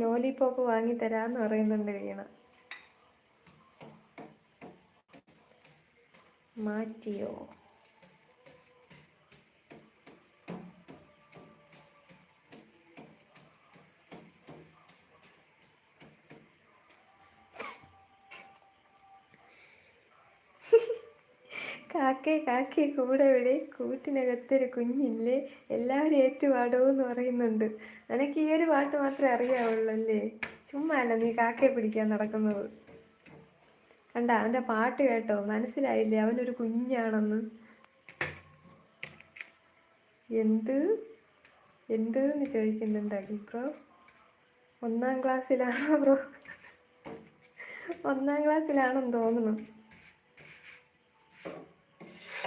Lollipop വാങ്ങി തരാന്ന് പറയുന്നുണ്ട് വീണ. മാറ്റിയോ? കാക്കേ കാക്കേ കൂടെ ഇവിടെ, കൂട്ടിനകത്തൊരു കുഞ്ഞില്ലേ, എല്ലാവരും ഏറ്റുപാടുമെന്ന് പറയുന്നുണ്ട്. നിനക്ക് ഈ ഒരു പാട്ട് മാത്രമേ അറിയാവുള്ളല്ലേ? ചുമ്മാ അല്ല നീ കാക്കയെ പിടിക്കാൻ നടക്കുന്നത്. കണ്ട അവൻ്റെ പാട്ട് കേട്ടോ, മനസ്സിലായില്ലേ അവനൊരു കുഞ്ഞാണെന്ന്? എന്ത് എന്തെന്ന് ചോദിക്കുന്നുണ്ട് അഖിൽ ബ്രോ. 1ാം ക്ലാസ്സിലാണോ ബ്രോ? 1ാം ക്ലാസ്സിലാണെന്ന് തോന്നുന്നു.